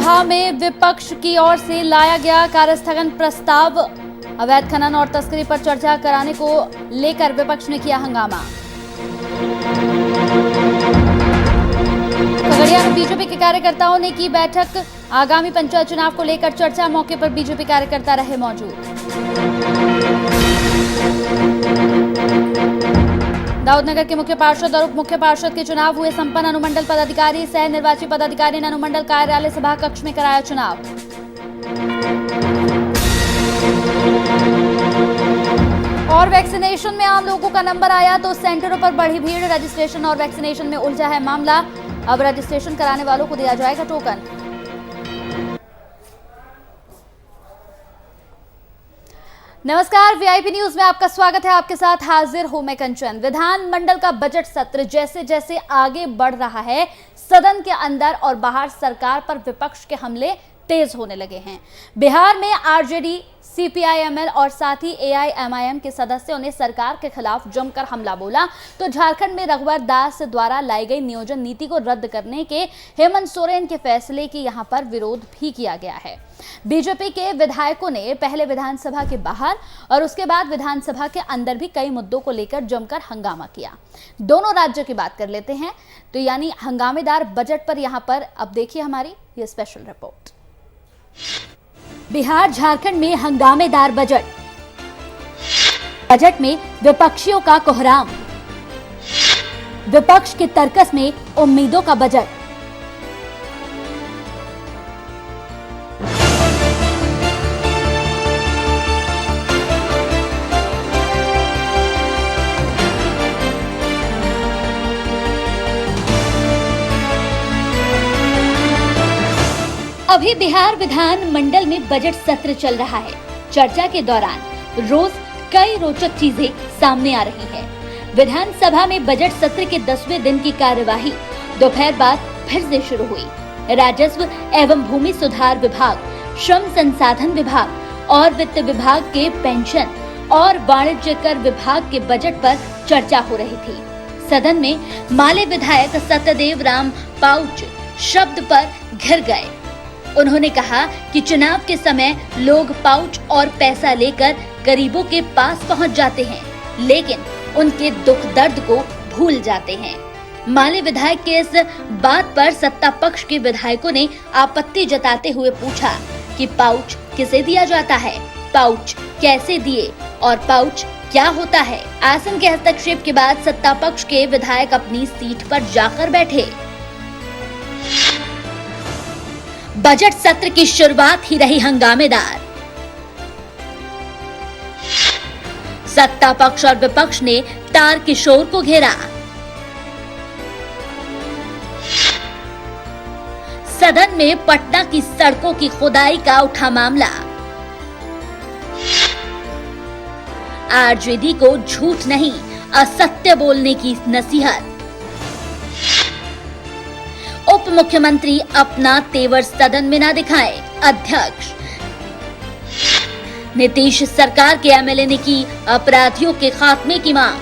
विधानसभा में विपक्ष की ओर से लाया गया कार्यस्थगन प्रस्ताव। अवैध खनन और तस्करी पर चर्चा कराने को लेकर विपक्ष ने किया हंगामा। खगड़िया में बीजेपी के कार्यकर्ताओं ने की बैठक। आगामी पंचायत चुनाव को लेकर चर्चा। मौके पर बीजेपी कार्यकर्ता रहे मौजूद। दाऊदनगर के मुख्य पार्षद और उप मुख्य पार्षद के चुनाव हुए संपन्न। अनुमंडल पदाधिकारी सह निर्वाचित पदाधिकारी ने अनुमंडल कार्यालय सभा कक्ष में कराया चुनाव। और वैक्सीनेशन में आम लोगों का नंबर आया तो सेंटरों पर बढ़ी भीड़। रजिस्ट्रेशन और वैक्सीनेशन में उलझा है मामला। अब रजिस्ट्रेशन कराने वालों को दिया जाएगा टोकन। नमस्कार, वीआईपी न्यूज में आपका स्वागत है। आपके साथ हाजिर हूं मैं कंचन। विधानमंडल का बजट सत्र जैसे जैसे आगे बढ़ रहा है, सदन के अंदर और बाहर सरकार पर विपक्ष के हमले तेज होने लगे हैं। बिहार में आरजेडी, सीपीआईएमएल और साथ ही एआईएमआईएम के सदस्यों ने सरकार के खिलाफ जमकर हमला बोला, तो झारखंड में रघुवर दास द्वारा लाई गई नियोजन नीति को रद्द करने के हेमंत सोरेन के फैसले की यहां पर विरोध भी किया गया है। बीजेपी के विधायकों ने पहले विधानसभा के बाहर और उसके बाद विधानसभा के अंदर भी कई मुद्दों को लेकर जमकर हंगामा किया। दोनों राज्यों की बात कर लेते हैं, तो यानी हंगामेदार बजट पर यहां पर अब देखिए हमारी ये स्पेशल रिपोर्ट। बिहार झारखंड में हंगामेदार बजट। बजट में विपक्षियों का कोहराम। विपक्ष के तर्कस में उम्मीदों का बजट। अभी बिहार विधान मंडल में बजट सत्र चल रहा है। चर्चा के दौरान रोज कई रोचक चीजें सामने आ रही है। विधानसभा में बजट सत्र के 10वें दिन की कार्यवाही दोपहर बाद फिर से शुरू हुई। राजस्व एवं भूमि सुधार विभाग, श्रम संसाधन विभाग और वित्त विभाग के पेंशन और वाणिज्य कर विभाग के बजट पर चर्चा हो रही थी। सदन में माले विधायक सत्यदेव राम पाउच शब्द पर घिर गए। उन्होंने कहा कि चुनाव के समय लोग पाउच और पैसा लेकर गरीबों के पास पहुंच जाते हैं, लेकिन उनके दुख दर्द को भूल जाते हैं। माले विधायक के इस बात पर सत्ता पक्ष के विधायकों ने आपत्ति जताते हुए पूछा कि पाउच किसे दिया जाता है, पाउच कैसे दिए और पाउच क्या होता है। आसन के हस्तक्षेप के बाद सत्ता पक्ष के विधायक अपनी सीट पर जाकर बैठे। बजट सत्र की शुरुआत ही रही हंगामेदार। सत्ता पक्ष और विपक्ष ने तार किशोर को घेरा। सदन में पटना की सड़कों की खुदाई का उठा मामला। आरजेडी को झूठ नहीं, असत्य बोलने की नसीहत। उप मुख्यमंत्री अपना तेवर सदन में न दिखाए, अध्यक्ष। नीतीश सरकार के एमएलए ने की अपराधियों के खात्मे की मांग।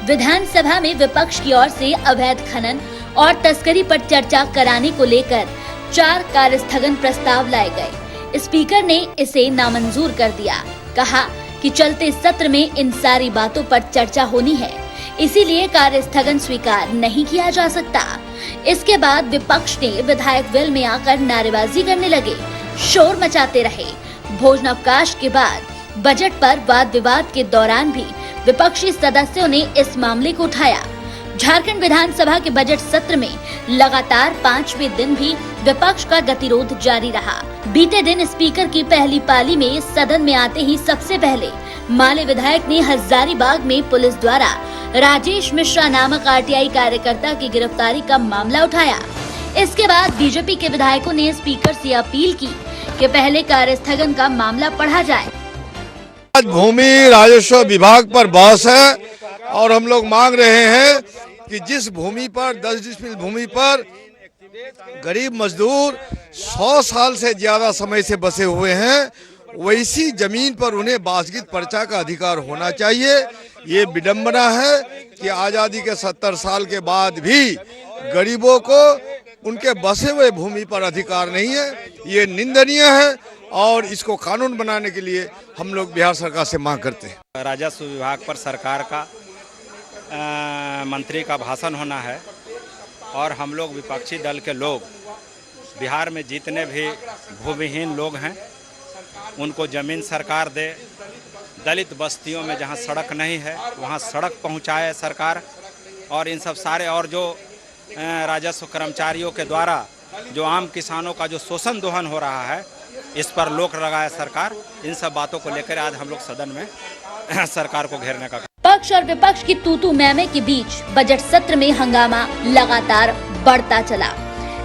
विधानसभा में विपक्ष की ओर से अवैध खनन और तस्करी पर चर्चा कराने को लेकर 4 कार्यस्थगन प्रस्ताव लाए गए। स्पीकर ने इसे नामंजूर कर दिया। कहा कि चलते सत्र में इन सारी बातों पर चर्चा होनी है, इसीलिए कार्यस्थगन स्वीकार नहीं किया जा सकता। इसके बाद विपक्ष ने विधायक वेल में आकर नारेबाजी करने लगे, शोर मचाते रहे। भोजनावकाश के बाद बजट पर वाद विवाद के दौरान भी विपक्षी सदस्यों ने इस मामले को उठाया। झारखंड विधानसभा के बजट सत्र में लगातार 5वें दिन भी विपक्ष का गतिरोध जारी रहा। बीते दिन स्पीकर की पहली पाली में सदन में आते ही सबसे पहले माले विधायक ने हजारीबाग में पुलिस द्वारा राजेश मिश्रा नामक आरटीआई कार्यकर्ता की गिरफ्तारी का मामला उठाया। इसके बाद बीजेपी के विधायकों ने स्पीकर से अपील की कि पहले कार्यस्थगन का मामला पढ़ा जाए। आज भूमि राजस्व विभाग पर बहस है और हम लोग मांग रहे हैं कि जिस भूमि पर 10 डिसमिल भूमि पर गरीब मजदूर 100 साल से ज्यादा समय से बसे हुए हैं, वैसी जमीन पर उन्हें बासगीत पर्चा का अधिकार होना चाहिए। ये विडंबना है कि आज़ादी के 70 साल के बाद भी गरीबों को उनके बसे हुए भूमि पर अधिकार नहीं है। ये निंदनीय है और इसको कानून बनाने के लिए हम लोग बिहार सरकार से मांग करते हैं। राजस्व विभाग पर सरकार का मंत्री का भाषण होना है और हम लोग विपक्षी दल के लोग बिहार में जितने भी भूमिहीन लोग हैं उनको ज़मीन सरकार दे। दलित बस्तियों में जहां सड़क नहीं है वहां सड़क पहुंचाए सरकार। और इन सब सारे और जो राजस्व कर्मचारियों के द्वारा जो आम किसानों का जो शोषण दोहन हो रहा है इस पर रोक लगाए सरकार। इन सब बातों को लेकर आज हम लोग सदन में सरकार को घेरने का पक्ष और विपक्ष की तूतू मैमे के बीच बजट सत्र में हंगामा लगातार बढ़ता चला।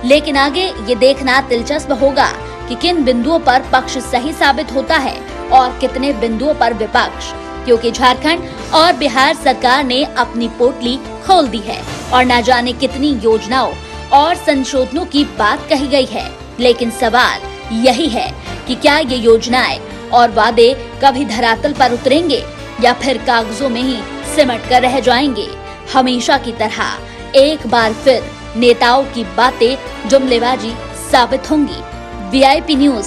लेकिन आगे ये देखना दिलचस्प होगा कि किन बिंदुओं पर पक्ष सही साबित होता है और कितने बिंदुओं पर विपक्ष, क्योंकि झारखंड और बिहार सरकार ने अपनी पोटली खोल दी है और न जाने कितनी योजनाओं और संशोधनों की बात कही गई है। लेकिन सवाल यही है कि क्या ये योजनाएं और वादे कभी धरातल पर उतरेंगे या फिर कागजों में ही सिमट कर रह जाएंगे। हमेशा की तरह एक बार फिर नेताओं की बातें जुमलेबाजी साबित होंगी। VIP news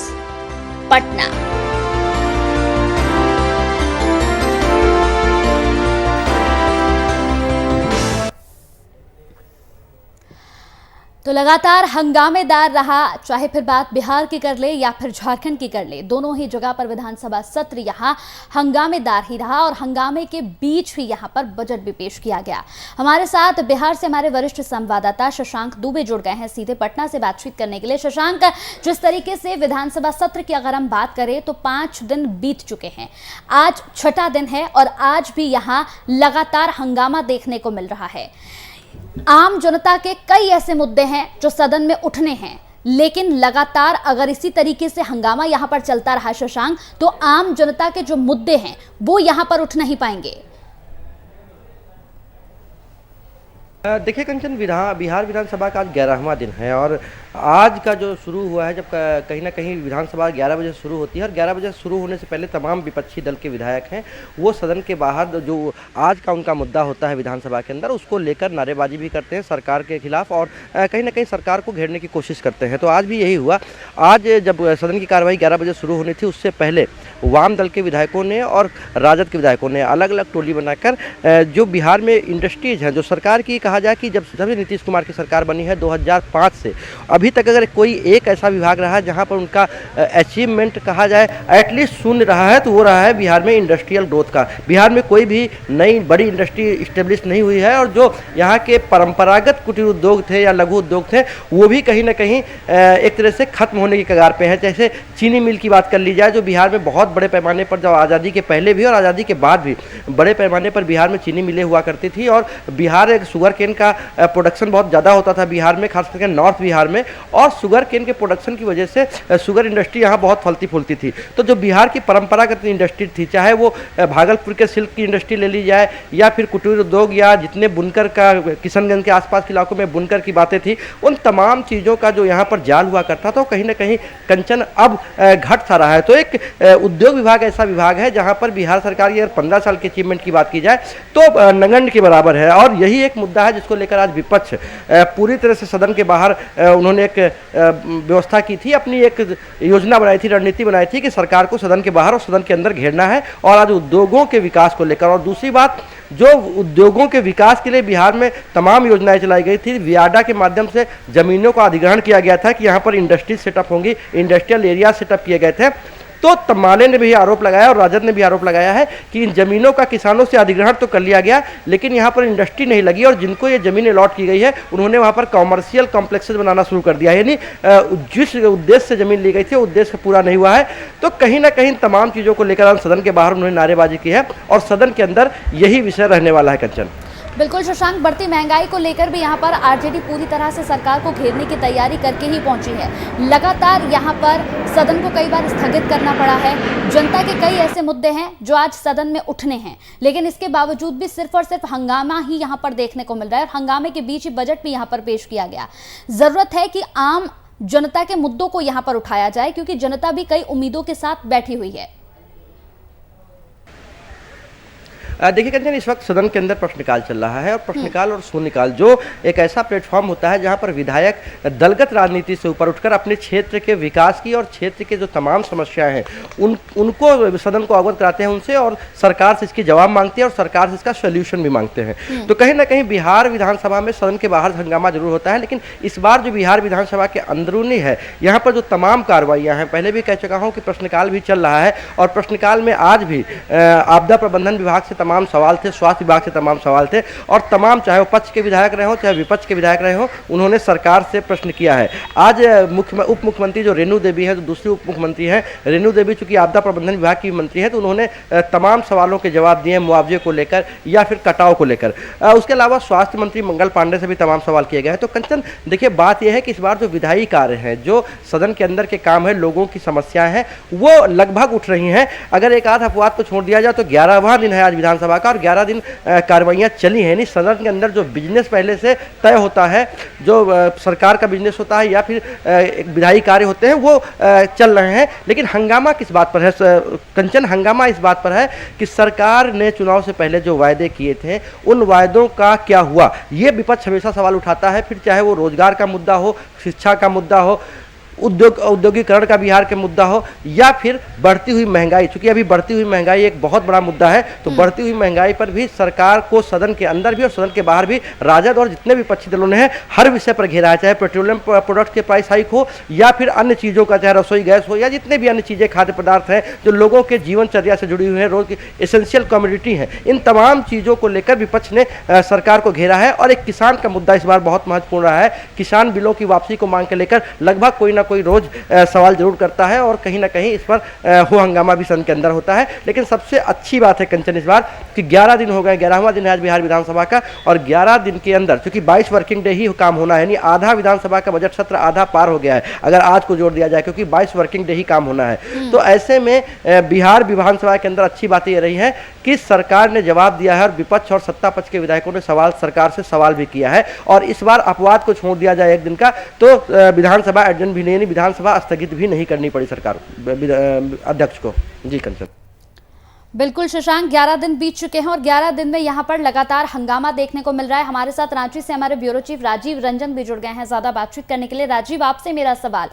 Patna. तो लगातार हंगामेदार रहा, चाहे फिर बात बिहार की कर ले या फिर झारखंड की कर ले, दोनों ही जगह पर विधानसभा सत्र यहाँ हंगामेदार ही रहा और हंगामे के बीच ही यहाँ पर बजट भी पेश किया गया। हमारे साथ बिहार से हमारे वरिष्ठ संवाददाता शशांक दुबे जुड़ गए हैं सीधे पटना से बातचीत करने के लिए। शशांक, जिस तरीके से विधानसभा सत्र की अगर हम बात करें तो 5 दिन बीत चुके हैं, आज 6वां दिन है और आज भी यहाँ लगातार हंगामा देखने को मिल रहा है। आम जनता के कई ऐसे मुद्दे हैं जो सदन में उठने हैं, लेकिन लगातार अगर इसी तरीके से हंगामा यहां पर चलता रहा शशांक, तो आम जनता के जो मुद्दे हैं वो यहां पर उठ नहीं पाएंगे। देखिए कंचन, बिहार विधानसभा का आज 11वां दिन है और आज का जो शुरू हुआ है, जब कहीं ना कहीं विधानसभा 11 बजे शुरू होती है और 11 बजे शुरू होने से पहले तमाम विपक्षी दल के विधायक हैं वो सदन के बाहर जो आज का उनका मुद्दा होता है विधानसभा के अंदर उसको लेकर नारेबाजी भी करते हैं सरकार के खिलाफ और कहीं ना कहीं सरकार को घेरने की कोशिश करते हैं। तो आज भी यही हुआ। आज जब सदन की कार्रवाई 11 बजे शुरू होनी थी उससे पहले वाम दल के विधायकों ने और राजद के विधायकों ने अलग अलग टोली बनाकर जो बिहार में इंडस्ट्रीज हैं, जो सरकार की कहा जाए कि जब नीतीश कुमार की सरकार बनी है 2005 से अभी तक अगर कोई एक ऐसा विभाग रहा है जहां पर उनका अचीवमेंट कहा जाए एटलीस्ट शून्य रहा है तो वो रहा है बिहार में इंडस्ट्रियल ग्रोथ का। बिहार में कोई भी नई बड़ी इंडस्ट्री इस्टेब्लिश नहीं हुई है और जो यहाँ के परंपरागत कुटीर उद्योग थे या लघु उद्योग थे वो भी कहीं ना कहीं एक तरह से खत्म होने की कगार पे हैं। जैसे चीनी मिल की बात कर ली जाए, जो बिहार में बहुत बड़े पैमाने पर, जब आज़ादी के पहले भी और आज़ादी के बाद भी बड़े पैमाने पर बिहार में चीनी मिलें हुआ करती थी और बिहार एक शुगर केन का प्रोडक्शन बहुत ज़्यादा होता था बिहार में, खास करके नॉर्थ बिहार में, और शुगर केन के प्रोडक्शन की वजह से शुगर इंडस्ट्री यहाँ बहुत फलती फूलती थी। तो जो बिहार की परंपरागत इंडस्ट्री थी, चाहे वो भागलपुर के सिल्क की इंडस्ट्री ले ली जाए या फिर कुटीर उद्योग या जितने बुनकर का किशनगंज के आसपास के इलाकों में बुनकर की बातें थी, उन तमाम चीज़ों का जो यहाँ पर जाल हुआ करता था कहीं ना कहीं कंचन अब घट सा रहा है। तो एक उद्योग विभाग ऐसा विभाग है जहाँ पर बिहार सरकार की अगर 15 साल के अचीवमेंट की बात की जाए तो नगण्य के बराबर है और यही एक मुद्दा है जिसको लेकर आज विपक्ष पूरी तरह से सदन के बाहर उन्होंने एक व्यवस्था की थी, अपनी एक योजना बनाई थी, रणनीति बनाई थी कि सरकार को सदन के बाहर और सदन के अंदर घेरना है और आज उद्योगों के विकास को लेकर। और दूसरी बात, जो उद्योगों के विकास के लिए बिहार में तमाम योजनाएं चलाई गई थी, वियाडा के माध्यम से जमीनों का अधिग्रहण किया गया था कि यहाँ पर इंडस्ट्रीज सेटअप होंगी, इंडस्ट्रियल एरिया सेटअप किए गए थे। तो तमाले ने भी आरोप लगाया और राजद ने भी आरोप लगाया है कि इन जमीनों का किसानों से अधिग्रहण तो कर लिया गया लेकिन यहाँ पर इंडस्ट्री नहीं लगी और जिनको ये जमीन अलॉट की गई है उन्होंने वहाँ पर कॉमर्शियल कॉम्प्लेक्सेस बनाना शुरू कर दिया है, यानी जिस उद्देश्य से जमीन ली गई थी उद्देश्य पूरा नहीं हुआ है। तो कहीं ना कहीं तमाम चीज़ों को लेकर सदन के बाहर उन्होंने नारेबाजी की है और सदन के अंदर यही विषय रहने वाला है। कंचन, बिल्कुल शशांक, बढ़ती महंगाई को लेकर भी यहाँ पर आरजेडी पूरी तरह से सरकार को घेरने की तैयारी करके ही पहुंची है। लगातार यहाँ पर सदन को कई बार स्थगित करना पड़ा है। जनता के कई ऐसे मुद्दे हैं जो आज सदन में उठने हैं, लेकिन इसके बावजूद भी सिर्फ और सिर्फ हंगामा ही यहाँ पर देखने को मिल रहा है और हंगामे के बीच ही बजट भी यहाँ पर पेश किया गया। जरूरत है कि आम जनता के मुद्दों को यहाँ पर उठाया जाए क्योंकि जनता भी कई उम्मीदों के साथ बैठी हुई है। देखिए कंचन, इस वक्त सदन के अंदर प्रश्नकाल चल रहा है और प्रश्नकाल और शून्यकाल जो एक ऐसा प्लेटफॉर्म होता है जहां पर विधायक दलगत राजनीति से ऊपर उठकर अपने क्षेत्र के विकास की और क्षेत्र के जो तमाम समस्याएं हैं उनको सदन को अवगत कराते हैं उनसे, और सरकार से इसके जवाब मांगते हैं और सरकार से इसका सोल्यूशन भी मांगते हैं। तो कहीं ना कहीं बिहार विधानसभा में सदन के बाहर हंगामा जरूर होता है, लेकिन इस बार जो बिहार विधानसभा के अंदरूनी है, यहाँ पर जो तमाम कार्रवाइयाँ हैं, पहले भी कह चुका हूँ कि प्रश्नकाल भी चल रहा है और प्रश्नकाल में आज भी आपदा प्रबंधन विभाग से तमाम सवाल थे, स्वास्थ्य विभाग से तमाम सवाल थे, और तमाम चाहे वो पक्ष के विधायक रहे हों चाहे विपक्ष के विधायक रहे हों, उन्होंने सरकार से प्रश्न किया है। आज उप मुख्यमंत्री जो रेणु देवी है, जो दूसरी उप मुख्यमंत्री हैं, रेणु देवी चूंकि आपदा प्रबंधन विभाग की मंत्री है, तो उन्होंने तमाम सवालों के जवाब दिए, मुआवजे को लेकर या फिर कटाव को लेकर। उसके अलावा स्वास्थ्य मंत्री मंगल पांडे से भी तमाम सवाल किए गए हैं। तो कंचन देखिए, बात यह है कि इस बार जो विधायी कार्य हैं, जो सदन के अंदर के काम है, लोगों की समस्याएं हैं, वो लगभग उठ रही हैं। अगर एक आध अपवाद को छोड़ दिया जाए तो 11वां दिन है आज विधानसभा का और 11 दिन कार्रवाइयाँ चली हैं। नहीं, सदन के अंदर जो बिजनेस पहले से तय होता है, जो सरकार का बिजनेस होता है या फिर एक विधायी कार्य होते हैं, वो चल रहे हैं। लेकिन हंगामा किस बात पर है कंचन? हंगामा इस बात पर है कि सरकार ने चुनाव से पहले जो वायदे किए थे, उन वायदों का क्या हुआ, ये विपक्ष हमेशा सवाल उठाता है। फिर चाहे वो रोजगार का मुद्दा हो, शिक्षा का मुद्दा हो, औद्योगिकरण का बिहार के मुद्दा हो, या फिर बढ़ती हुई महंगाई। चूंकि अभी बढ़ती हुई महंगाई एक बहुत बड़ा मुद्दा है, तो बढ़ती हुई महंगाई पर भी सरकार को सदन के अंदर भी और सदन के बाहर भी राजद और जितने भी विपक्षी दलों ने हर विषय पर घेरा है, चाहे पेट्रोलियम प्रोडक्ट के प्राइस हाइक हो या फिर अन्य चीज़ों का, चाहे रसोई गैस हो या जितने भी अन्य चीज़ें, खाद्य पदार्थ हैं जो लोगों के जीवनचर्या से जुड़ी हुई है, रोज की एसेंशियल कमोडिटी है, इन तमाम चीज़ों को लेकर विपक्ष ने सरकार को घेरा है। और एक किसान का मुद्दा इस बार बहुत महत्वपूर्ण रहा है। किसान बिलों की वापसी को मांग के लेकर लगभग कोई ना कोई रोज सवाल जरूर करता है और कहीं ना कहीं इस पर हो हंगामा भी सदन के अंदर होता है। लेकिन सबसे अच्छी बात है कंचन इस बार कि 11 दिन हो गए, 11वां दिन है आज बिहार विधानसभा का, और 11 दिन के अंदर क्योंकि 22 वर्किंग डे ही काम होना है, यानी आधा विधानसभा का बजट सत्र आधा पार हो गया है अगर आज को जोड़ दिया जाए, क्योंकि 22 वर्किंग डे ही काम होना है। तो ऐसे में बिहार विधानसभा के अंदर अच्छी बात यह रही है कि सरकार ने जवाब दिया है और विपक्ष और सत्ता पक्ष के विधायकों ने सरकार से सवाल भी किया है। और इस बार अपवाद को छोड़ दिया जाए एक दिन का, तो विधानसभा एडजर्न भी नहीं, विधानसभा स्थगित भी नहीं करनी पड़ी सरकार अध्यक्ष को। जी कंचन। बिल्कुल शशांक, 11 दिन बीत चुके हैं और 11 दिन में यहाँ पर लगातार हंगामा देखने को मिल रहा है। हमारे साथ रांची से हमारे ब्यूरो चीफ राजीव रंजन भी जुड़ गए हैं ज्यादा बातचीत करने के लिए। राजीव, आपसे मेरा सवाल,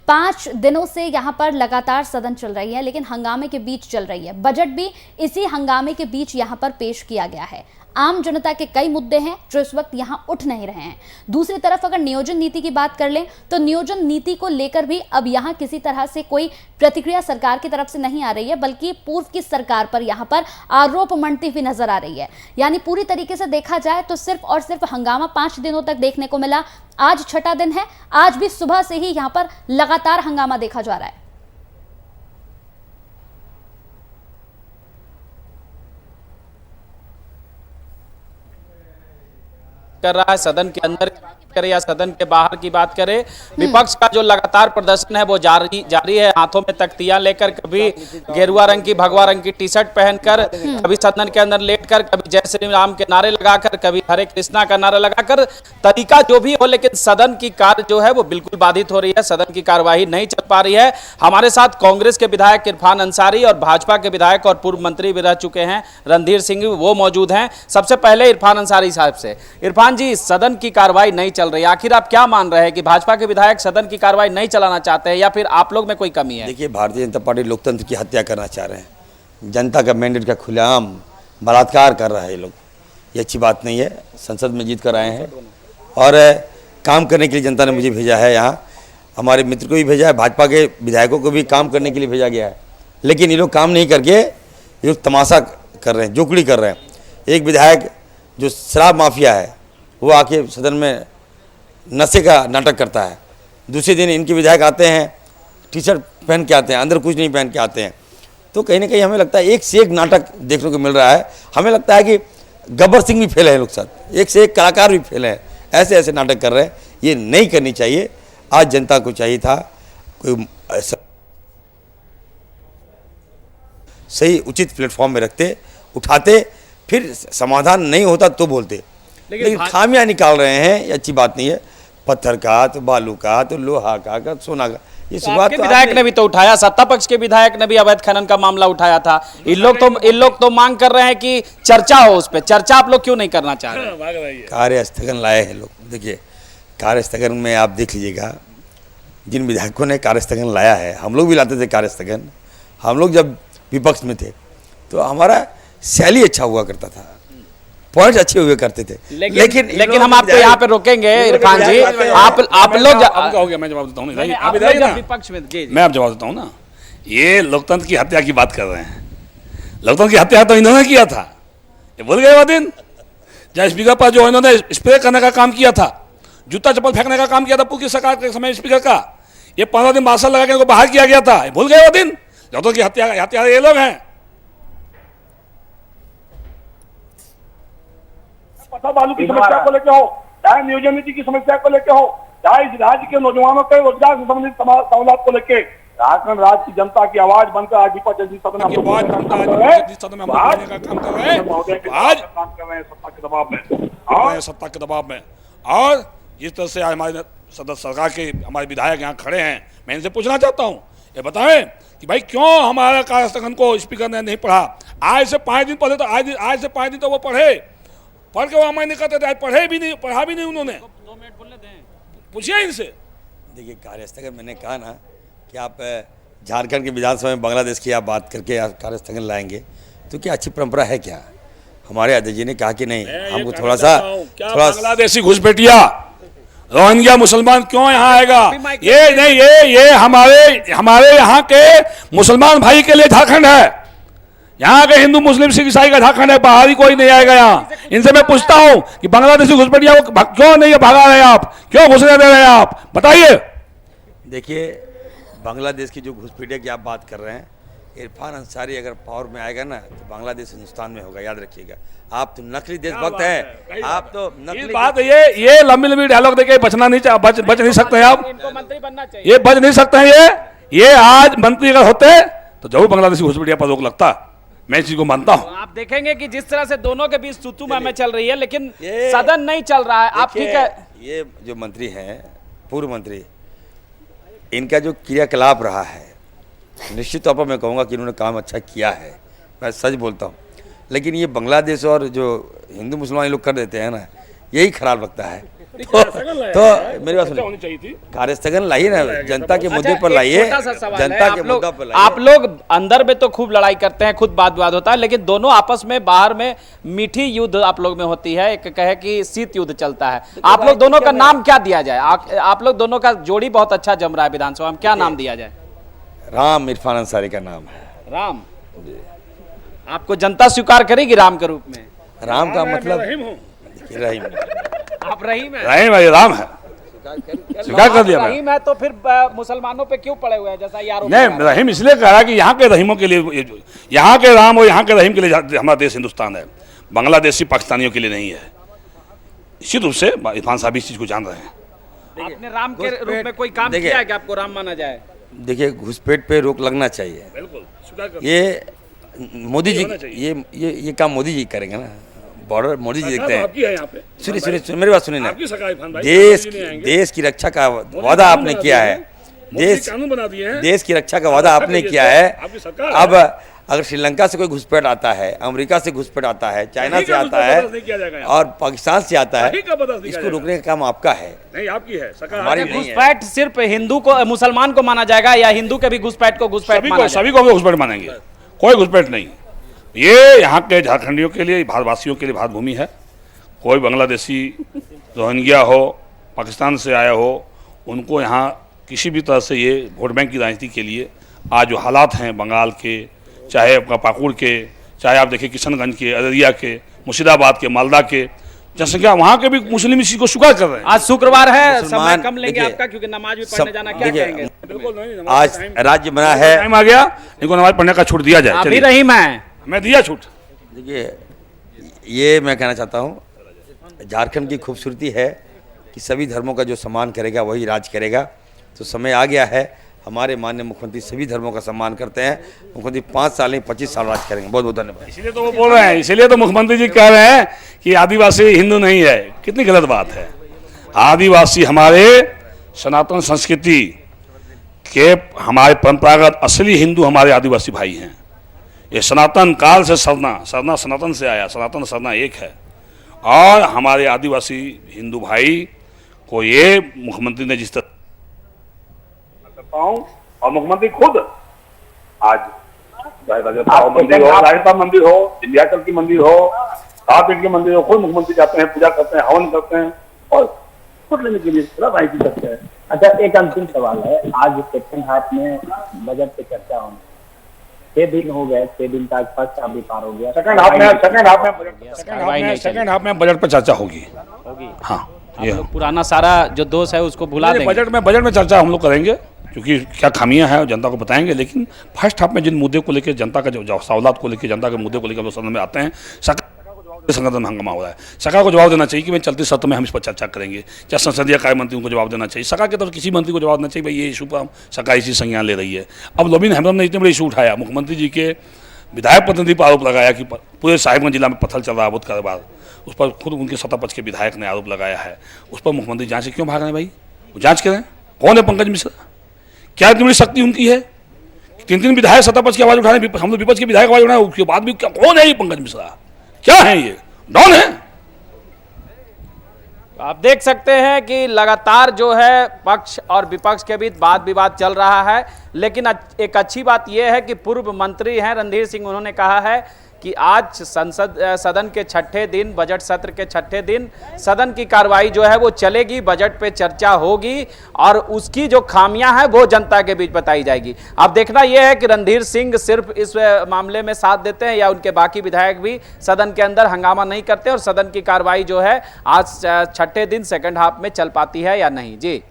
5 दिनों से यहाँ पर लगातार सदन चल रही है, लेकिन हंगामे के बीच चल रही है, बजट भी इसी हंगामे के बीच यहाँ पर पेश किया गया है। आम जनता के कई मुद्दे हैं जो इस वक्त यहां उठ नहीं रहे हैं। दूसरी तरफ अगर नियोजन नीति की बात कर लें तो नियोजन नीति को लेकर भी अब यहां किसी तरह से कोई प्रतिक्रिया सरकार की तरफ से नहीं आ रही है, बल्कि पूर्व की सरकार पर यहां पर आरोप मनती हुई नजर आ रही है। यानी पूरी तरीके से देखा जाए तो सिर्फ और सिर्फ हंगामा 5 दिनों तक देखने को मिला। आज 6ठा दिन है, आज भी सुबह से ही यहां पर लगातार हंगामा देखा जा रहा है। कर रहा है, सदन के अंदर करे या सदन के बाहर की बात करें, विपक्ष का जो लगातार प्रदर्शन है वो जारी है। हाथों में तख्तियां लेकर, कभी गेरुआ रंग की भगवा रंग की टी शर्ट पहनकर, कभी सदन के अंदर लेटकर, कभी जय श्री राम के नारे लगाकर, कभी हरे कृष्णा का नारा लगाकर, तरीका जो भी हो, लेकिन सदन की कार्य जो है वो बिल्कुल बाधित हो रही है, सदन की कार्यवाही नहीं चल पा रही है। हमारे साथ कांग्रेस के विधायक इरफान अंसारी और भाजपा के विधायक और पूर्व मंत्री भी रह चुके हैं रणधीर सिंह, वो मौजूद हैं। सबसे पहले इरफान अंसारी साहब से। इरफान जी, सदन की कार्रवाई नहीं चल रही, आखिर आप क्या मान रहे हैं कि भाजपा के विधायक सदन की कार्रवाई नहीं चलाना चाहते हैं या फिर आप लोग में कोई कमी है? देखिए, भारतीय जनता पार्टी लोकतंत्र की हत्या करना चाह रहे हैं, जनता का मैंडेट का खुलेआम बलात्कार कर रहा है ये लोग। ये अच्छी बात नहीं है। संसद में जीत कर आए हैं और काम करने के लिए जनता ने मुझे भेजा है, यहाँ हमारे मित्र को भी भेजा है, भाजपा के विधायकों को भी काम करने के लिए भेजा गया है। लेकिन ये लोग काम नहीं करके ये लोग तमाशा कर रहे हैं, जोकड़ी कर रहे हैं। एक विधायक जो शराब माफिया है वो आके सदन में नशे का नाटक करता है। दूसरे दिन इनके विधायक आते हैं, टी शर्ट पहन के आते हैं, अंदर कुछ नहीं पहन के आते हैं। तो कहीं ना कहीं हमें लगता है एक से एक नाटक देखने को मिल रहा है। हमें लगता है कि गब्बर सिंह भी फेल है लोग साथ, एक से एक कलाकार भी फेल है, ऐसे ऐसे नाटक कर रहे हैं। ये नहीं करनी चाहिए। आज जनता को चाहिए था कोई ऐसा सही उचित प्लेटफॉर्म में रखते, उठाते, फिर समाधान नहीं होता तो बोलते। लेकिन खामियां निकाल रहे हैं, ये अच्छी बात नहीं है। पत्थर का, तो बालू का, तो लोहा का, सोना का, ये तो शुरुआत आपके तो विधायक आपने- ने भी तो उठाया, सत्ता पक्ष के विधायक ने भी अवैध खनन का मामला उठाया था। इन लोग तो मांग कर रहे हैं कि चर्चा हो उस पर। चर्चा आप लोग क्यों नहीं करना चाह रहे? कार्य स्थगन लाए हैं लोग। देखिए कार्य स्थगन में आप देख लीजिएगा, जिन विधायकों ने कार्य स्थगन लाया है, हम लोग भी लाते थे कार्य स्थगन। हम लोग जब विपक्ष में थे तो हमारा शैली अच्छा हुआ करता था, पॉइंट अच्छे हुए करते थे। लेकिन हम आपको यहाँ पे रोकेंगे इरफान जी। आप लोग हो गया, मैं जवाब देता हूँ। नहीं, आप आप इधर लोग ना, जब विपक्ष में जी, मैं अब जवाब देता हूँ ना। ये लोकतंत्र की हत्या की बात कर रहे हैं। लोकतंत्र की हत्या तो इन्होंने किया था, ये भूल गए वो दिन जब स्पीकर पर जो इन्होंने स्प्रे करने का काम किया था, जूता चप्पल फेंकने का काम किया था पूरी सरकार के समय स्पीकर का। ये 15 दिन मार्शल लगा के इनको बाहर किया गया था, ये भूल गए वो दिन। लोकतंत्र की हत्या ये लोग हैं। पता बालू की समस्या को लेकर हो, चाहे नियोजन नीति की समस्या को लेकर हो, चाहे इस राज्य के नौजवानों के रोजगार से संबंधित सवालों को लेकर झारखंड राज्य की जनता की आवाज बनकर आज विपक्ष जल्दी सदन ये बात बनता है, जल्दी सदन में हम लोग बोलने का काम कर रहे हैं। आज काम कर रहे हैं सत्ता के दबाव में। और सत्ता के दबाव में, और जिस तरह से हमारे सरकार के हमारे विधायक यहाँ खड़े हैं, मैं इनसे पूछना चाहता हूँ, ये बताएं कि भाई क्यों हमारा कार्य स्थगन को स्पीकर ने नहीं पढ़ा। आज से 5 दिन पहले तो आज से 5 दिन तो वो पढ़े, पढ़ के वो हमारे नहीं करते थे, आज पढ़ा भी नहीं उन्होंने। 2 मिनट बोलने दें। पूछिए इनसे। देखिए कार्य स्थगन, मैंने कहा ना कि आप झारखंड के विधानसभा में बांग्लादेश की आप बात करके आप कार्य स्थगन लाएंगे, तो क्या अच्छी परंपरा है क्या? हमारे अध्यक्ष जी ने कहा कि नहीं, हमको थोड़ा बांग्लादेशी घुसपैठिया रोहिंग्या मुसलमान क्यों यहाँ आएगा? ये नहीं, ये हमारे यहाँ के मुसलमान भाई के लिए झारखंड है। यहाँ के हिंदू मुस्लिम सिख ईसाई का झारखंड है, बाहरी कोई नहीं आएगा यहाँ। इनसे मैं पूछता हूँ कि बांग्लादेशी घुसपैठिया को क्यों नहीं भागा रहे आप, क्यों घुसने दे रहे हैं आप, बताइए। देखिए बांग्लादेश की जो घुसपैठिया की आप बात कर रहे हैं, इरफान अंसारी अगर पावर में आएगा ना तो बांग्लादेश हिंदुस्तान में होगा, याद रखिएगा। आप तो नकली देशभक्त हैं, आप तो नकली बात ये लंबी डायलॉग देके बचना नहीं बच नहीं सकते हैं आप। इनको मंत्री बनना चाहिए। ये बच नहीं सकते हैं। ये आज मंत्री अगर होते तो जरूर बांग्लादेशी घुसपैठिया पर रोक लगता, मैं इस चीज को मानता हूँ। आप देखेंगे कि जिस तरह से दोनों के बीच तू में चल रही है, लेकिन सदन नहीं चल रहा है। आप ठीक है, ये जो मंत्री हैं, पूर्व मंत्री, इनका जो क्रियाकलाप रहा है, निश्चित तौर पर मैं कहूँगा कि इन्होंने काम अच्छा किया है, मैं सच बोलता हूँ। लेकिन ये बांग्लादेश और जो हिंदू मुसलमान लोग कर देते हैं ना, यही खराब लगता है। तो मेरी बात सुनिए, कार्य स्थगन लाइए ना, जनता के मुद्दे पर लाइए, जनता के मुद्दा पर लाइए। आप लोग अंदर में तो खूब लड़ाई करते हैं, खुद बात होता है, लेकिन दोनों आपस में बाहर में मीठी युद्ध आप लोग में होती है। एक कहे कि शीत युद्ध चलता है। आप लोग दोनों का नाम क्या दिया जाए? आप लोग दोनों का जोड़ी बहुत अच्छा जम रहा है विधानसभा में, क्या नाम दिया जाए? राम इरफान अंसारी का नाम है। राम, आपको जनता स्वीकार करेगी राम के रूप में? राम का मतलब रहीम रहीम, आप रहीम है? रहीम है, राम है, स्वीकार कर दिया। रहीम है तो फिर मुसलमानों पे क्यों पड़े हुए हैं, जैसा ये आरोप? नहीं, रहीम इसलिए कह रहा कि यहाँ के रहीमों के लिए, यहाँ के राम और यहाँ के रहीम के लिए हमारा देश हिंदुस्तान है, बांग्लादेशी पाकिस्तानियों के लिए नहीं है। निश्चित रूप से इरफान साहब इस चीज को जान रहे हैं। आपने राम के रूप में कोई काम किया है कि आपको राम माना जाए? देखिए घुसपैठ पे रोक लगना चाहिए। बिल्कुल स्वीकार कर। ये मोदी जी, ये काम मोदी जी करेंगे ना, बॉर्डर मोदी जी देखते हैं। आपकी है यहाँ पे। सुनिए मेरी बात सुनिए ना, आपकी सरकार इरफान भाई, देश की रक्षा का वादा आपने किया है, कानून बना दिए हैं, देश की रक्षा का वादा आपने किया है। आपकी सरकार अब अगर श्रीलंका से कोई घुसपैठ आता है, अमेरिका से घुसपैठ आता है, चाइना से आता है और पाकिस्तान से आता है, इसको रोकने का काम आपका है, नहीं आपकी है सरकार। हमारी नहीं है। घुसपैठ सिर्फ हिंदू को, मुसलमान को माना जाएगा या हिंदू के भी घुसपैठ को घुसपैठ माना जाएगा? सभी को घुसपैठ मानेंगे, कोई घुसपैठ नहीं। ये यहाँ के झारखंडियों के लिए, भारतवासियों के लिए भारत भूमि है। कोई बांग्लादेशी, रोहिंग्या हो, पाकिस्तान से आया हो, उनको यहाँ किसी भी तरह से ये वोट बैंक की राजनीति के लिए आज जो हालात हैं बंगाल के, चाहे आपका पाकुड़ के, चाहे आप देखिए किशनगंज के, अररिया के, मुर्शिदाबाद के, मालदा के, जनसंख्या वहाँ के भी मुस्लिम इसी को स्वीकार कर रहे हैं। आज शुक्रवार है, समय मुसलमान कम लेंगे देखिए, आपका क्योंकि नमाज भी पढ़ने जाना, क्या कहेंगे? आज राज्य बना है, टाइम आ गया, इनको नमाज पढ़ने का छूट दिया जाए। अभी चलिए, रहीम है, मैं दिया छूट। देखिए ये मैं कहना चाहता हूँ, झारखंड की खूबसूरती है कि सभी धर्मों का जो सम्मान करेगा वही राज करेगा। तो समय आ गया है, हमारे माननीय मुख्यमंत्री सभी धर्मों का सम्मान करते हैं। मुख्यमंत्री 5 साल नहीं 25 साल राज करेंगे। बहुत बहुत धन्यवाद। इसलिए तो वो बोल रहे हैं, इसीलिए तो मुख्यमंत्री जी कह रहे हैं कि आदिवासी हिंदू नहीं है। कितनी गलत बात है। आदिवासी हमारे सनातन संस्कृति कि हमारे परंपरागत असली हिंदू हमारे आदिवासी भाई हैं। ये सनातन काल से सरना सनातन से आया, सनातन सरना एक है। और हमारे आदिवासी हिंदू भाई को ये मुख्यमंत्री ने जिस तरह करता हूँ, और मुख्यमंत्री खुद आज मंदिर हो, राजस्थान मंदिर हो, विंध्याचल की मंदिर हो, तापीठ के मंदिर हो, खुद मुख्यमंत्री जाते हैं, पूजा करते हैं, हवन करते हैं और खुद लेने के लिए पूरा राइट करते हैं। अच्छा, एक अंतिम सवाल है। आज सेकंड हाफ में बजट पे चर्चा होनी, 6 दिन हो गए, 6 दिन का फर्स्ट हाफ भी पार हो गया। सेकंड हाफ में बजट पर चर्चा होगी। हाँ, ये पुराना सारा जो दोष है उसको भुला देंगे। बजट में चर्चा हम लोग करेंगे, क्योंकि क्या खामियां हैं जनता को बताएंगे। लेकिन फर्स्ट हाफ में जिन मुद्दे को लेकर, जनता का जो सवालात को लेकर, जनता के मुद्दे को लेकर हम लोग सदन में आते हैं, संगठन हंगामा हो रहा है। सरकार को जवाब देना चाहिए कि भाई चलते सत्र में हम इस पर चर्चा करेंगे। चाहे संसदीय कार्य मंत्री को जवाब देना चाहिए, सरकार की तरफ किसी मंत्री को जवाब देना चाहिए भाई ये इशू पर हम सरकार इसी संज्ञान ले रही है। अब लोबिन हेम्ब्रम ने इतने बड़े इशू उठाया, मुख्यमंत्री जी के विधायक प्रतिनिधि पर आरोप लगाया कि पूरे साहिबगंज जिला में पत्थर चल रहा है अवैध कारोबार, उस पर खुद उनके सत्ता पक्ष के विधायक ने आरोप लगाया है। उस पर मुख्यमंत्री जांच से क्यों भाग रहे हैं भाई? वो जांच करें। कौन है पंकज मिश्रा? क्या इतनी बड़ी शक्ति उनकी है? 3 विधायक सत्ता पक्ष की आवाज उठाने, हम लोग विपक्ष के विधायक आवाज उठाए, उसके बाद भी कौन है ये पंकज मिश्रा? क्या है ये? डॉन है? आप देख सकते हैं कि लगातार जो है पक्ष और विपक्ष के बीच वाद विवाद चल रहा है। लेकिन एक अच्छी बात यह है कि पूर्व मंत्री हैं रणधीर सिंह, उन्होंने कहा है कि आज सदन के छठे दिन, बजट सत्र के छठे दिन सदन की कार्रवाई जो है वो चलेगी, बजट पे चर्चा होगी और उसकी जो खामियां हैं वो जनता के बीच बताई जाएगी। अब देखना यह है कि रणधीर सिंह सिर्फ इस मामले में साथ देते हैं या उनके बाकी विधायक भी सदन के अंदर हंगामा नहीं करते और सदन की कार्रवाई जो है आज छठे दिन सेकंड हाफ में चल पाती है या नहीं। जी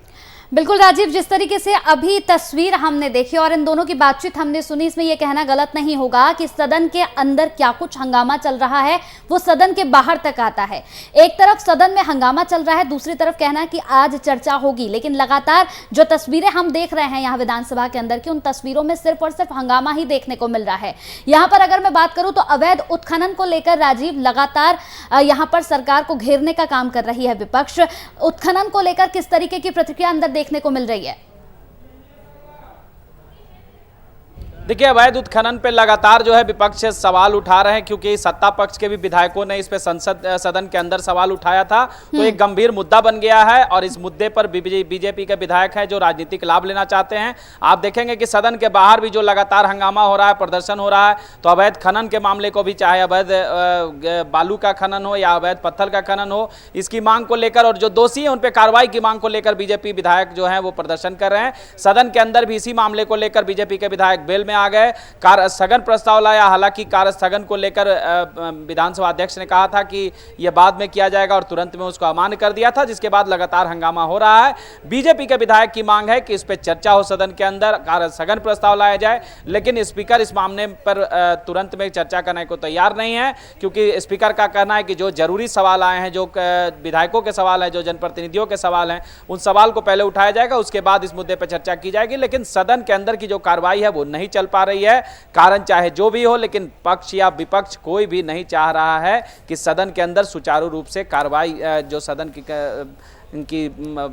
बिल्कुल राजीव, जिस तरीके से अभी तस्वीर हमने देखी और इन दोनों की बातचीत हमने सुनी, इसमें यह कहना गलत नहीं होगा कि सदन के अंदर क्या कुछ हंगामा चल रहा है वो सदन के बाहर तक आता है। एक तरफ सदन में हंगामा चल रहा है, दूसरी तरफ कहना कि आज चर्चा होगी, लेकिन लगातार जो तस्वीरें हम देख रहे हैं यहाँ विधानसभा के अंदर की, उन तस्वीरों में सिर्फ और सिर्फ हंगामा ही देखने को मिल रहा है। यहाँ पर अगर मैं बात करूं तो अवैध उत्खनन को लेकर राजीव लगातार यहाँ पर सरकार को घेरने का काम कर रही है विपक्ष। उत्खनन को लेकर किस तरीके की प्रतिक्रिया अंदर देखने को मिल रही है? देखिए, अवैध उत्खनन पे लगातार जो है विपक्ष सवाल उठा रहे हैं, क्योंकि सत्ता पक्ष के भी विधायकों ने इस पे सदन के अंदर सवाल उठाया था, तो एक गंभीर मुद्दा बन गया है और इस मुद्दे पर बीजेपी के विधायक हैं जो राजनीतिक लाभ लेना चाहते हैं। आप देखेंगे कि सदन के बाहर भी जो लगातार हंगामा हो रहा है, प्रदर्शन हो रहा है, तो अवैध खनन के मामले को भी, चाहे अवैध बालू का खनन हो या अवैध पत्थर का खनन हो, इसकी मांग को लेकर और जो दोषी है उन पर कार्रवाई की मांग को लेकर बीजेपी विधायक जो है वो प्रदर्शन कर रहे हैं। सदन के अंदर भी इसी मामले को लेकर बीजेपी के विधायक बेल में आ गए, स्थगन प्रस्ताव लाया। हालांकि कार्य स्थगन को लेकर विधानसभा अध्यक्ष ने कहा था कि यह बाद में किया जाएगा और तुरंत में उसको अमान्य कर दिया था, जिसके बाद लगातार हंगामा हो रहा है। बीजेपी के विधायक की मांग है कि इस पर चर्चा हो, सदन के अंदर कार्य स्थगन प्रस्ताव लाया जाए, लेकिन स्पीकर इस मामले पर तुरंत में चर्चा करने को तैयार नहीं है, क्योंकि स्पीकर का कहना है कि जो जरूरी सवाल आए हैं, जो विधायकों के सवाल हैं, जो जनप्रतिनिधियों के सवाल हैं, उन सवाल को पहले उठाया जाएगा, उसके बाद इस मुद्दे पर चर्चा की जाएगी। लेकिन सदन के अंदर की जो कार्रवाई है वो नहीं चल पा रही है। कारण चाहे जो भी हो, लेकिन पक्ष या विपक्ष कोई भी नहीं चाह रहा है कि सदन के अंदर सुचारू रूप से कार्रवाई, जो सदन की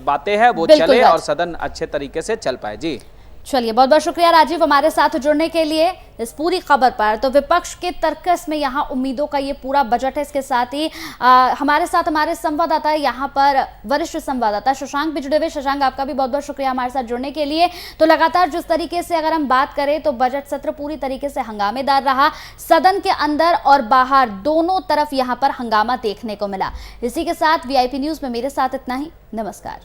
बातें हैं वो चले और सदन अच्छे तरीके से चल पाए। जी चलिए, बहुत बहुत शुक्रिया राजीव हमारे साथ जुड़ने के लिए इस पूरी खबर पर। तो विपक्ष के तर्कस में यहाँ उम्मीदों का ये पूरा बजट है। इसके साथ ही हमारे साथ हमारे संवाददाता यहाँ पर वरिष्ठ संवाददाता शशांक भी जुड़े हुए। शशांक, आपका भी बहुत बहुत शुक्रिया हमारे साथ जुड़ने के लिए। तो लगातार जिस तरीके से अगर हम बात करें तो बजट सत्र पूरी तरीके से हंगामेदार रहा, सदन के अंदर और बाहर दोनों तरफ यहाँ पर हंगामा देखने को मिला। इसी के साथ VIP न्यूज में मेरे साथ इतना ही। नमस्कार।